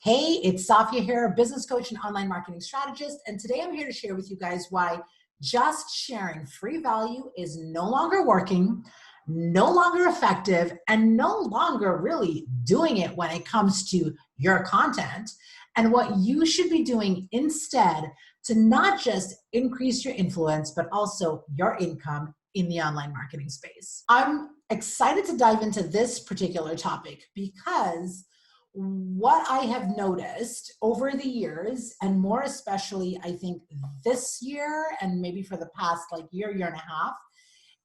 Hey, it's Safia here, business coach and online marketing strategist. And today I'm here to share with you guys why just sharing free value is no longer working, no longer effective, and no longer really doing it when it comes to your content, and what you should be doing instead to not just increase your influence, but also your income in the online marketing space. I'm excited to dive into this particular topic because what I have noticed over the years, and more especially, I think this year and maybe for the past year and a half,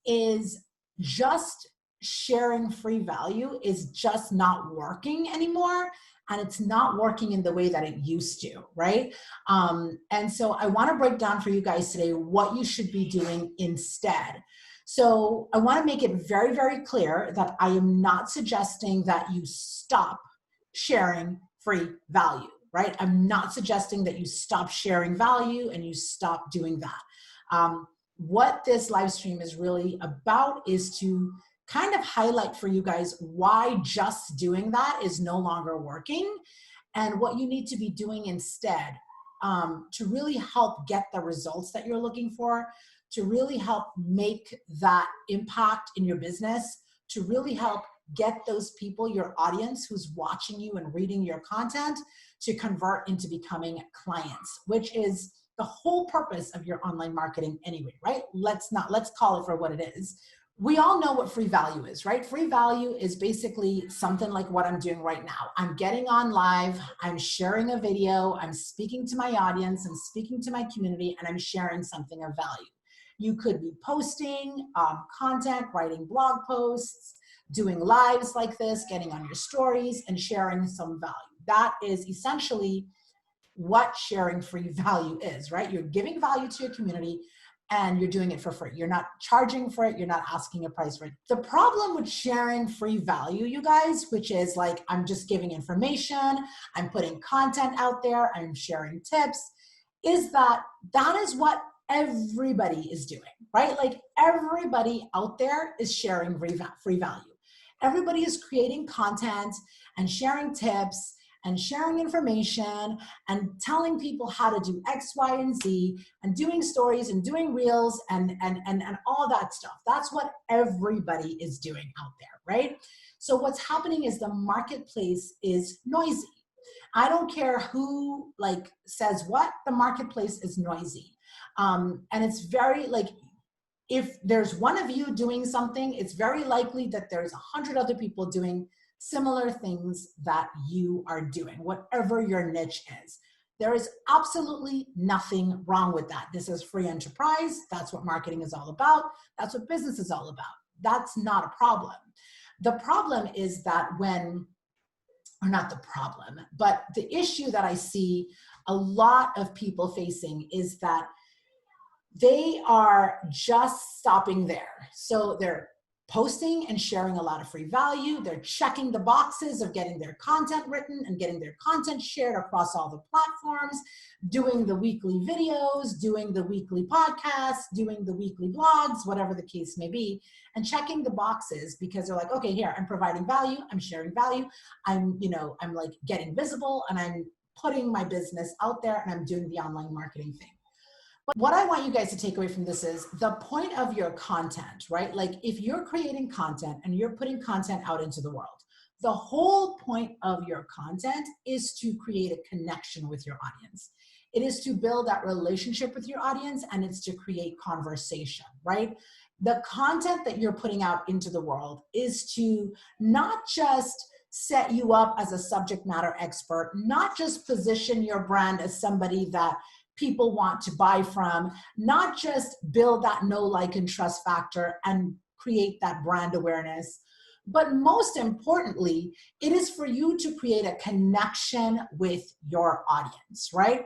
is just sharing free value is just not working anymore. And it's not working in the way that it used to, right? And so I want to break down for you guys today what you should be doing instead. So I want to make it very, very clear that I am not suggesting that you stop sharing free value, right? I'm not suggesting that you stop sharing value and you stop doing that. What this live stream is really about is to kind of highlight for you guys why just doing that is no longer working and what you need to be doing instead to really help get the results that you're looking for, to really help make that impact in your business, to really help get those people, your audience who's watching you and reading your content, to convert into becoming clients, which is the whole purpose of your online marketing anyway, right? Let's call it for what it is. We all know what free value is, right? Free value is basically something like what I'm doing right now. I'm getting on live, I'm sharing a video, I'm speaking to my audience, I'm speaking to my community, and I'm sharing something of value. You could be posting content, writing blog posts, doing lives like this, getting on your stories and sharing some value. That is essentially what sharing free value is, right? You're giving value to your community and you're doing it for free. You're not charging for it. You're not asking a price for it. The problem with sharing free value, you guys, which is I'm just giving information, I'm putting content out there, I'm sharing tips, is that is what everybody is doing, right? Everybody out there is sharing free value. Everybody is creating content and sharing tips and sharing information and telling people how to do X, Y, and Z and doing stories and doing reels and all that stuff. That's what everybody is doing out there, right? So what's happening is the marketplace is noisy. I don't care who says what, the marketplace is noisy. And it's very if there's one of you doing something, it's very likely that there's 100 other people doing similar things that you are doing, whatever your niche is. There is absolutely nothing wrong with that. This is free enterprise. That's what marketing is all about. That's what business is all about. That's not a problem. The problem is that not the problem, but the issue that I see a lot of people facing is that they are just stopping there. So they're posting and sharing a lot of free value. They're checking the boxes of getting their content written and getting their content shared across all the platforms, doing the weekly videos, doing the weekly podcasts, doing the weekly blogs, whatever the case may be, and checking the boxes because they're like, okay, here, I'm providing value, I'm sharing value, I'm getting visible, and I'm putting my business out there, and I'm doing the online marketing thing. But what I want you guys to take away from this is the point of your content, right? If you're creating content and you're putting content out into the world, the whole point of your content is to create a connection with your audience. It is to build that relationship with your audience, and it's to create conversation, right? The content that you're putting out into the world is to not just set you up as a subject matter expert, not just position your brand as somebody that people want to buy from, not just build that know, like, and trust factor and create that brand awareness, but most importantly, it is for you to create a connection with your audience, right?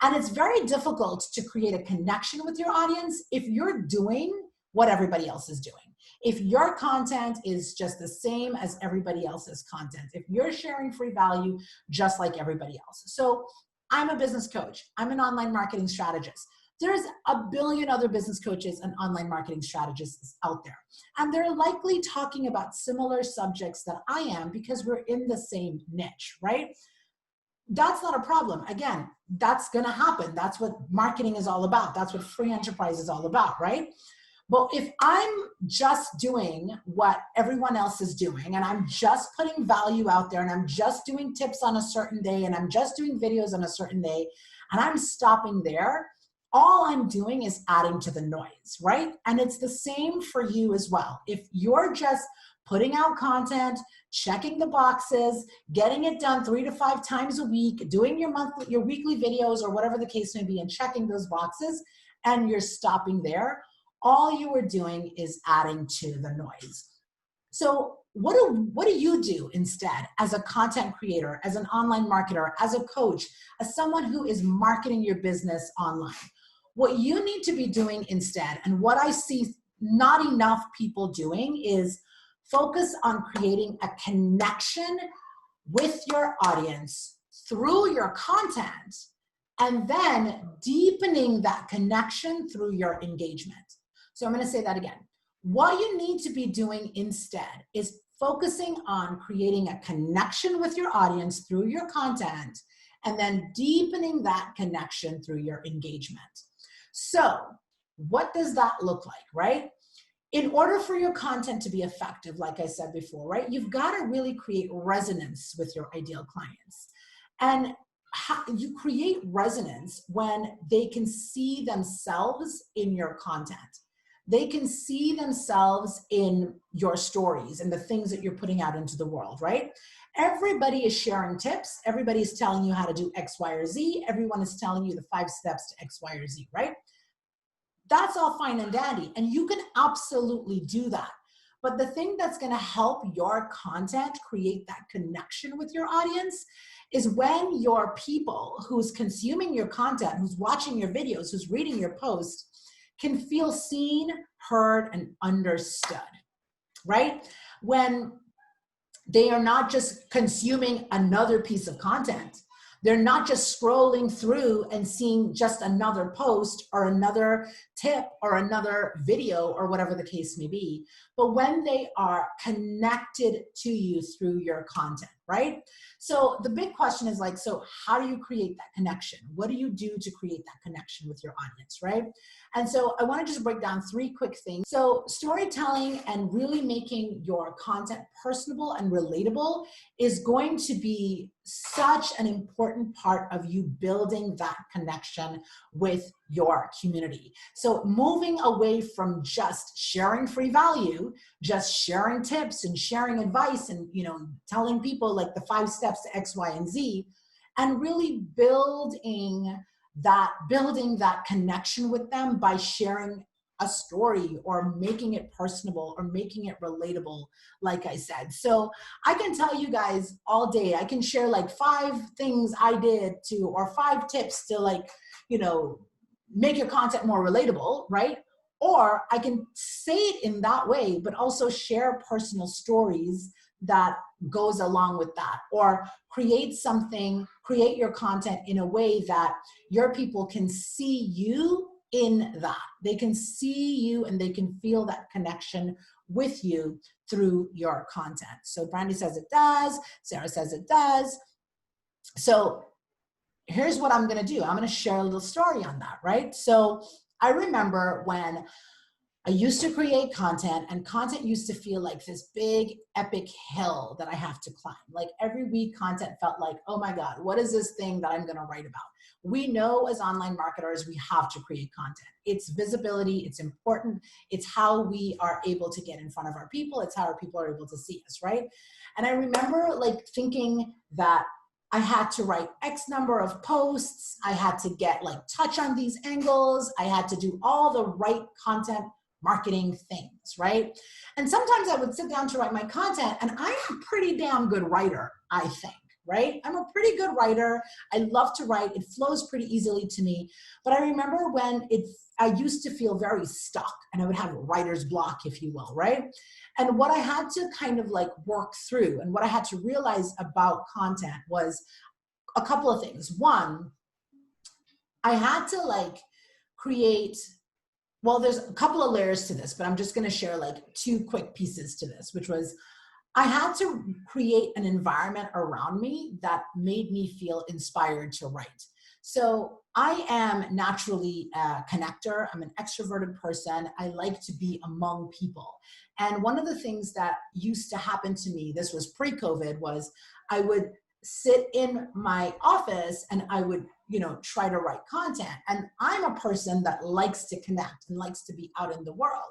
And it's very difficult to create a connection with your audience if you're doing what everybody else is doing. If your content is just the same as everybody else's content, if you're sharing free value just like everybody else. So I'm a business coach. I'm an online marketing strategist. There's a billion other business coaches and online marketing strategists out there. And they're likely talking about similar subjects that I am because we're in the same niche, right? that's not a problem. Again, that's going to happen. That's what marketing is all about. That's what free enterprise is all about, right? But if I'm just doing what everyone else is doing, and I'm just putting value out there, and I'm just doing tips on a certain day, and I'm just doing videos on a certain day, and I'm stopping there, all I'm doing is adding to the noise, right? And it's the same for you as well. If you're just putting out content, checking the boxes, getting it done 3 to 5 times a week, doing your weekly videos or whatever the case may be, and checking those boxes, and you're stopping there, all you are doing is adding to the noise. So what do you do instead as a content creator, as an online marketer, as a coach, as someone who is marketing your business online? What you need to be doing instead, and what I see not enough people doing, is focus on creating a connection with your audience through your content, and then deepening that connection through your engagement. So I'm going to say that again. What you need to be doing instead is focusing on creating a connection with your audience through your content, and then deepening that connection through your engagement. So what does that look like, right? In order for your content to be effective, like I said before, right, you've got to really create resonance with your ideal clients. And you create resonance when they can see themselves in your content. They can see themselves in your stories and the things that you're putting out into the world, right? Everybody is sharing tips. Everybody is telling you how to do X, Y, or Z. Everyone is telling you the 5 steps to X, Y, or Z, right? That's all fine and dandy, and you can absolutely do that. But the thing that's going to help your content create that connection with your audience is when your people who's consuming your content, who's watching your videos, who's reading your posts, can feel seen, heard, and understood, right? When they are not just consuming another piece of content. They're not just scrolling through and seeing just another post or another tip or another video or whatever the case may be, but when they are connected to you through your content, right? So the big question is like, so how do you create that connection? What do you do to create that connection with your audience, right? And so I want to just break down 3 quick things. So storytelling and really making your content personable and relatable is going to be such an important part of you building that connection with your community. So moving away from just sharing free value, just sharing tips and sharing advice and, telling people like the 5 steps to X, Y, and Z, and really building that connection with them by sharing a story or making it personable or making it relatable, like I said. So I can tell you guys all day, I can share like 5 things I did to, or 5 tips to make your content more relatable, right? Or I can say it in that way, but also share personal stories that goes along with that, or create your content in a way that your people can see you in that. They can see you and they can feel that connection with you through your content. So Brandy says it does. Sarah says it does. So here's what I'm going to do. I'm going to share a little story on that, right? So I remember when I used to create content, and content used to feel like this big epic hill that I have to climb. Like every week content felt like, oh my God, what is this thing that I'm going to write about? We know as online marketers, we have to create content. It's visibility, it's important. It's how we are able to get in front of our people. It's how our people are able to see us, right? And I remember like thinking that I had to write X number of posts. I had to touch on these angles. I had to do all the right content marketing things, right? And sometimes I would sit down to write my content, and I'm a pretty damn good writer, I think, right? I'm a pretty good writer. I love to write. It flows pretty easily to me. But I remember when I used to feel very stuck, and I would have writer's block, if you will, right? And what I had to kind of work through, and what I had to realize about content was a couple of things. One, I had to create, well, there's a couple of layers to this, but I'm just going to share 2 quick pieces to this, which was I had to create an environment around me that made me feel inspired to write. So I am naturally a connector. I'm an extroverted person. I like to be among people. And one of the things that used to happen to me, this was pre-COVID, was I would sit in my office and I would, try to write content. And I'm a person that likes to connect and likes to be out in the world.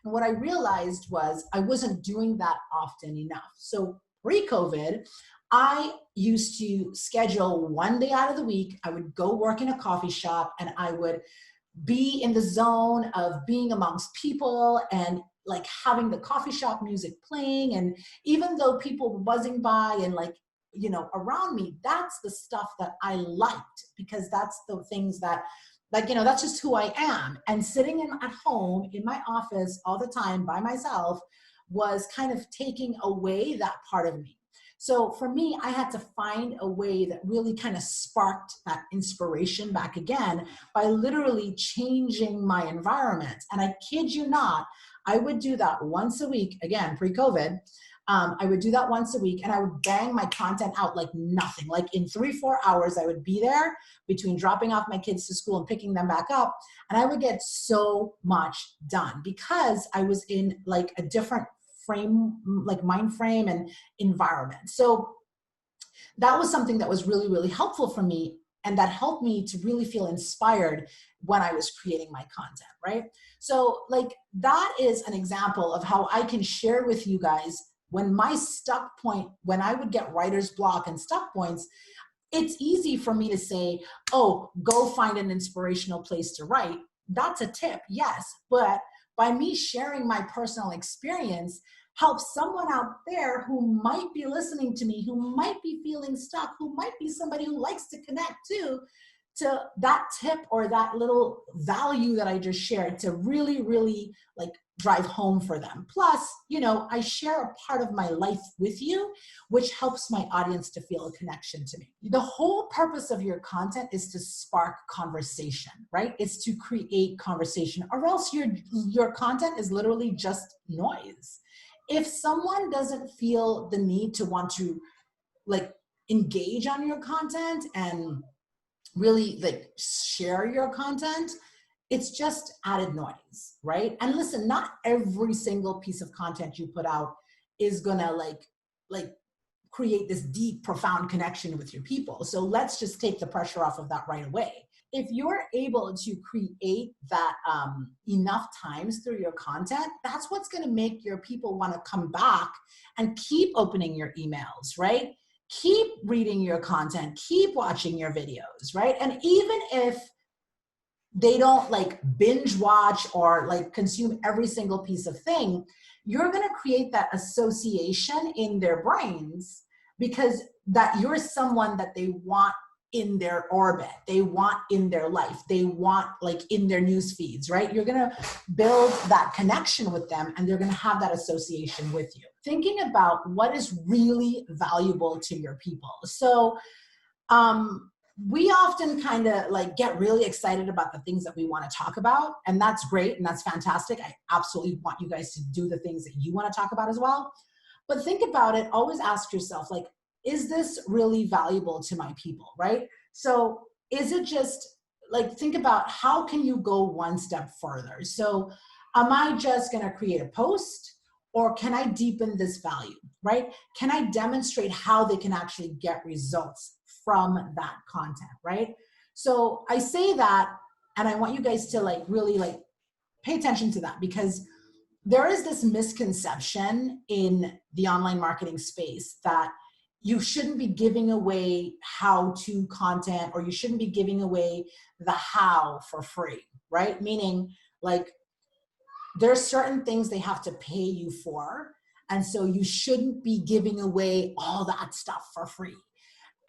And what I realized was I wasn't doing that often enough. So pre-COVID, I used to schedule one day out of the week. I would go work in a coffee shop and I would be in the zone of being amongst people and like having the coffee shop music playing. And even though people were buzzing by and around me, that's the stuff that I liked, because that's the things that that's just who I am. And sitting at home in my office all the time by myself was kind of taking away that part of me. So for me, I had to find a way that really kind of sparked that inspiration back again by literally changing my environment. And I kid you not, I would do that once a week, again, pre-COVID. I would do that once a week and I would bang my content out like nothing. Like in 3-4 hours, I would be there between dropping off my kids to school and picking them back up. And I would get so much done because I was in like a different frame, like mind frame and environment. So that was something that was really, really helpful for me. And that helped me to really feel inspired when I was creating my content, right? So like that is an example of how I can share with you guys when my stuck point, when I would get writer's block and stuck points, it's easy for me to say, oh, go find an inspirational place to write. That's a tip, yes. But by me sharing my personal experience helps someone out there who might be listening to me, who might be feeling stuck, who might be somebody who likes to connect to that tip or that little value that I just shared to really, really like drive home for them. Plus, I share a part of my life with you, which helps my audience to feel a connection to me. The whole purpose of your content is to spark conversation, right? It's to create conversation, or else your content is literally just noise. If someone doesn't feel the need to want to like engage on your content and really like share your content, it's just added noise, right? And listen, not every single piece of content you put out is gonna like create this deep, profound connection with your people. So let's just take the pressure off of that right away. If you're able to create that enough times through your content, that's what's gonna make your people wanna come back and keep opening your emails, right? Keep reading your content, keep watching your videos, right? And even if they don't like binge watch or like consume every single piece of thing, you're going to create that association in their brains because that you're someone that they want in their orbit, they want in their life, they want like in their news feeds, right? You're going to build that connection with them and they're going to have that association with you. Thinking about what is really valuable to your people. So, we often kind of like get really excited about the things that we want to talk about, and that's great and that's fantastic. I absolutely want you guys to do the things that you want to talk about as well. But think about it, always ask yourself, like, is this really valuable to my people, right? So is it just like, think about how can you go one step further? So am I just going to create a post, or can I deepen this value, right? Can I demonstrate how they can actually get results from that content, right? So I say that, and I want you guys to like really like pay attention to that, because there is this misconception in the online marketing space that you shouldn't be giving away how-to content, or you shouldn't be giving away the how for free, right? Meaning like there's certain things they have to pay you for, and so you shouldn't be giving away all that stuff for free.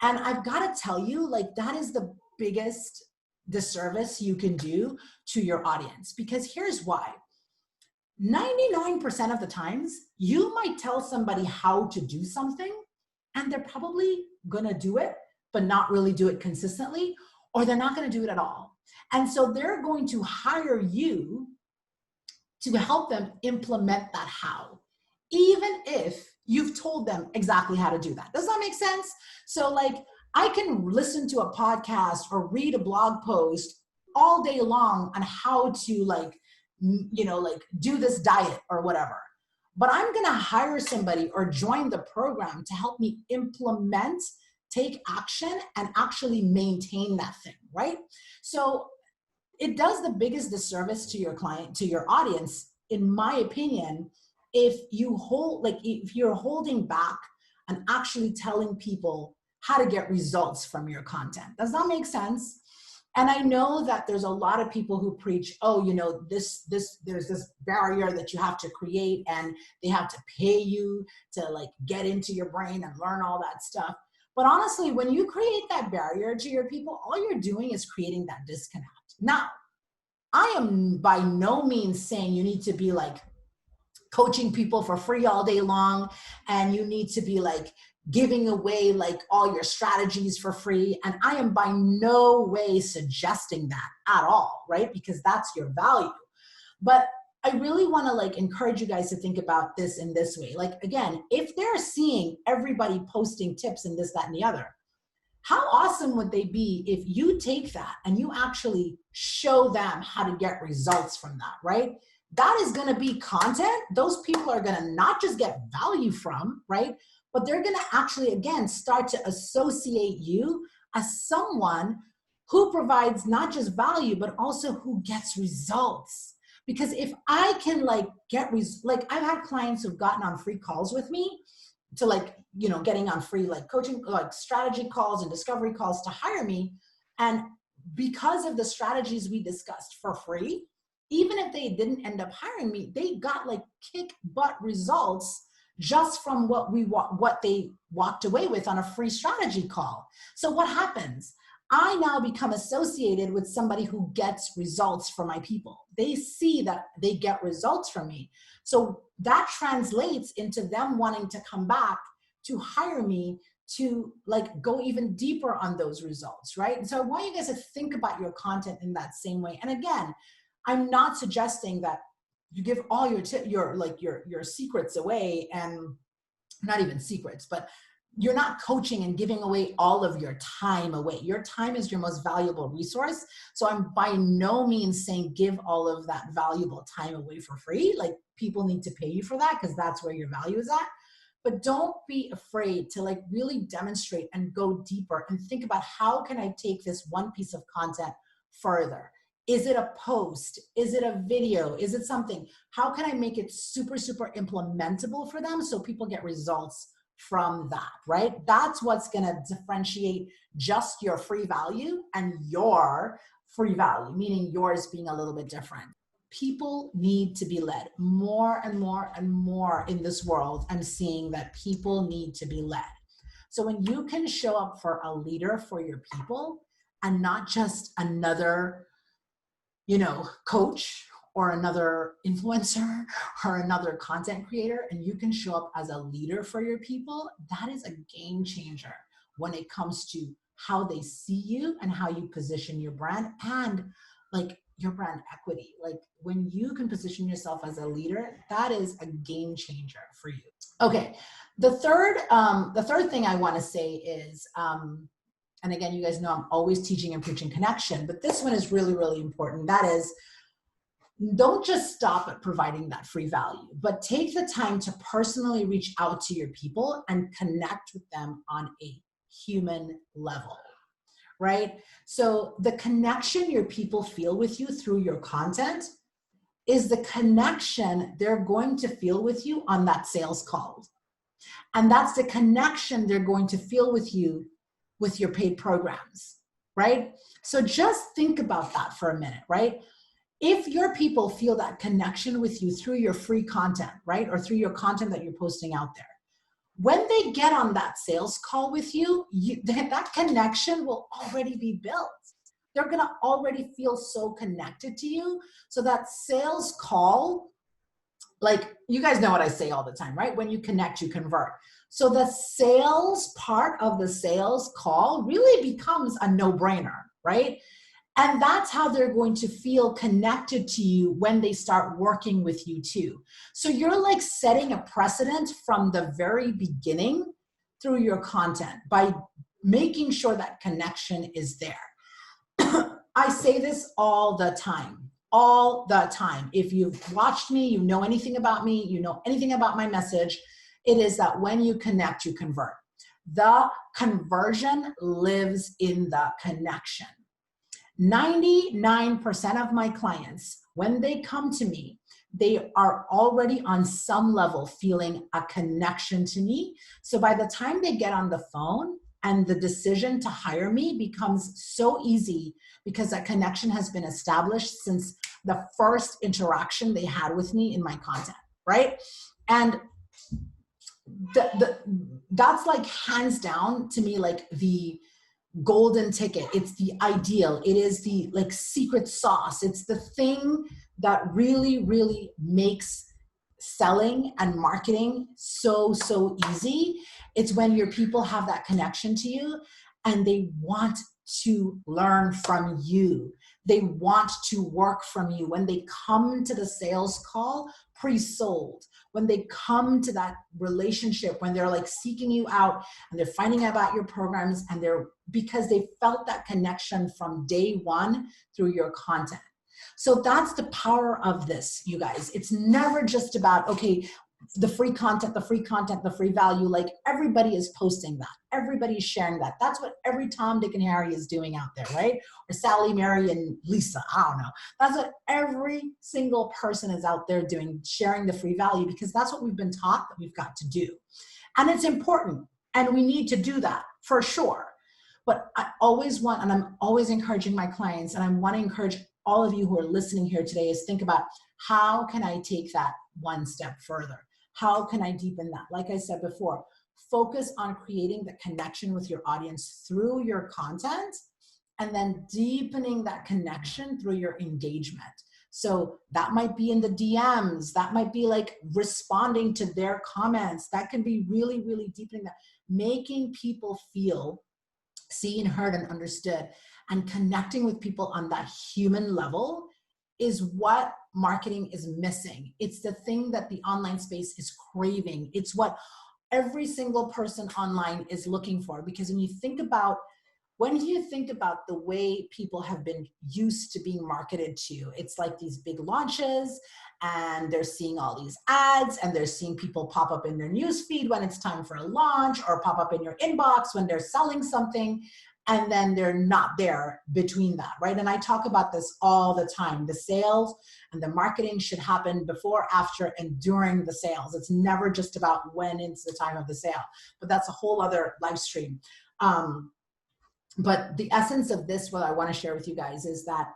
And I've got to tell you, like, that is the biggest disservice you can do to your audience, because here's why. 99% of the times, you might tell somebody how to do something, and they're probably going to do it, but not really do it consistently, or they're not going to do it at all. And so they're going to hire you to help them implement that how, even if you've told them exactly how to do that. Does that make sense? So like, I can listen to a podcast or read a blog post all day long on how to like, like do this diet or whatever. But I'm going to hire somebody or join the program to help me implement, take action, and actually maintain that thing, right? So it does the biggest disservice to your client, to your audience, in my opinion, if you're holding back and actually telling people how to get results from your content. Does that make sense? And I know that there's a lot of people who preach, oh, there's this barrier that you have to create and they have to pay you to like get into your brain and learn all that stuff. But honestly, when you create that barrier to your people, all you're doing is creating that disconnect. Now, I am by no means saying you need to be like coaching people for free all day long and you need to be like giving away like all your strategies for free. And I am by no way suggesting that at all, right? Because that's your value. But I really want to like encourage you guys to think about this in this way. Like, again, if they're seeing everybody posting tips and this, that, and the other, how awesome would they be if you take that and you actually show them how to get results from that, right? That is going to be content those people are going to not just get value from, right? But they're going to actually, again, start to associate you as someone who provides not just value, but also who gets results. Because if I can like I've had clients who've gotten on free calls with me to like, getting on free like coaching, like strategy calls and discovery calls to hire me. And because of the strategies we discussed for free, even if they didn't end up hiring me, they got like kick butt results just from what they walked away with on a free strategy call. So what happens? I now become associated with somebody who gets results for my people. They see that they get results from me. So that translates into them wanting to come back to hire me to like go even deeper on those results, right? And so I want you guys to think about your content in that same way. And again, I'm not suggesting that you give all your secrets away, and not even secrets, but you're not coaching and giving away all of your time away. Your time is your most valuable resource. So I'm by no means saying give all of that valuable time away for free. Like, people need to pay you for that because that's where your value is at. But don't be afraid to like really demonstrate and go deeper and think about, how can I take this one piece of content further? Is it a post? Is it a video? Is it something? How can I make it super, super implementable for them so people get results from that, right? That's what's going to differentiate just your free value and your free value, meaning yours being a little bit different. People need to be led more and more and more in this world. I'm seeing that people need to be led. So when you can show up for a leader for your people and not just another, coach or another influencer or another content creator, and you can show up as a leader for your people, that is a game changer when it comes to how they see you and how you position your brand and like your brand equity. Like, when you can position yourself as a leader, that is a game changer for you. Okay. The third thing I want to say is, and again, you guys know I'm always teaching and preaching connection, but this one is really, really important. That is, don't just stop at providing that free value, but take the time to personally reach out to your people and connect with them on a human level, right? So the connection your people feel with you through your content is the connection they're going to feel with you on that sales call. And that's the connection they're going to feel with you with your paid programs, right? So just think about that for a minute, right? If your people feel that connection with you through your free content, right? Or through your content that you're posting out there, when they get on that sales call with you, that connection will already be built. They're gonna already feel so connected to you. So that sales call, like, you guys know what I say all the time, right? When you connect, you convert. So the sales part of the sales call really becomes a no-brainer, right? And that's how they're going to feel connected to you when they start working with you too. So you're like setting a precedent from the very beginning through your content by making sure that connection is there. I say this all the time, all the time. If you've watched me, you know anything about me, you know anything about my message, it is that when you connect, you convert. The conversion lives in the connection. 99% of my clients, when they come to me, they are already on some level feeling a connection to me. So by the time they get on the phone and the decision to hire me becomes so easy because that connection has been established since the first interaction they had with me in my content, right? And that's like hands down to me, like the golden ticket. It's the ideal. It is the like secret sauce. It's the thing that really, really makes selling and marketing so easy. It's when your people have that connection to you and they want to learn from you. They want to work from you. When they come to the sales call pre-sold, when they come to that relationship, when they're like seeking you out and they're finding out about your programs and because they felt that connection from day one through your content. So that's the power of this, you guys. It's never just about, okay, the free content, the free value. Like everybody is posting that. Everybody's sharing that. That's what every Tom, Dick, and Harry is doing out there, right? Or Sally, Mary, and Lisa. I don't know. That's what every single person is out there doing, sharing the free value, because that's what we've been taught that we've got to do. And it's important. And we need to do that for sure. But I always want, and I'm always encouraging my clients, and I want to encourage all of you who are listening here today, is think about, how can I take that one step further? How can I deepen that? Like I said before, focus on creating the connection with your audience through your content, and then deepening that connection through your engagement. So that might be in the DMs, that might be like responding to their comments. That can be really, really deepening that, making people feel seen, heard, and understood, and connecting with people on that human level is what marketing is missing. It's the thing that the online space is craving. It's what every single person online is looking for. Because when you think about the way people have been used to being marketed to, it's like these big launches, and they're seeing all these ads, and they're seeing people pop up in their newsfeed when it's time for a launch, or pop up in your inbox when they're selling something, and then they're not there between that, right? And I talk about this all the time. The sales and the marketing should happen before, after, and during the sales. It's never just about when it's the time of the sale, but that's a whole other live stream. But the essence of this, what I want to share with you guys, is that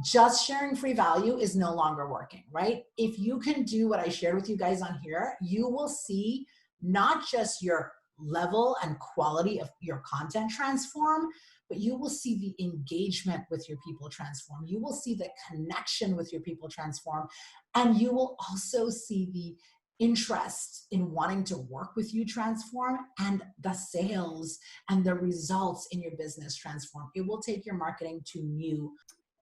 just sharing free value is no longer working, right? If you can do what I shared with you guys on here, you will see not just your level and quality of your content transform, but you will see the engagement with your people transform. You will see the connection with your people transform. And you will also see the interest in wanting to work with you transform, and the sales and the results in your business transform. It will take your marketing to new.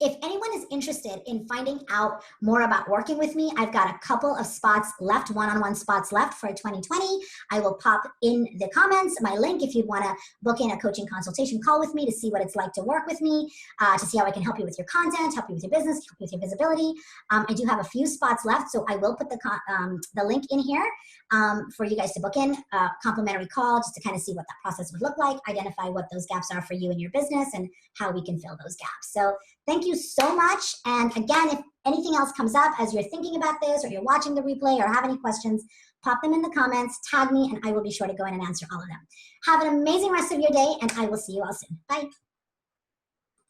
If anyone is interested in finding out more about working with me, I've got a couple of spots left, one-on-one spots left for 2020. I will pop in the comments my link if you want to book in a coaching consultation call with me to see what it's like to work with me, to see how I can help you with your content, help you with your business, help you with your visibility. I do have a few spots left, so I will put the link in here for you guys to book in a complimentary call, just to kind of see what that process would look like, identify what those gaps are for you in your business, and how we can fill those gaps. So thank you so much. And again, if anything else comes up as you're thinking about this, or you're watching the replay, or have any questions, pop them in the comments, tag me, and I will be sure to go in and answer all of them. Have an amazing rest of your day, and I will see you all soon. Bye.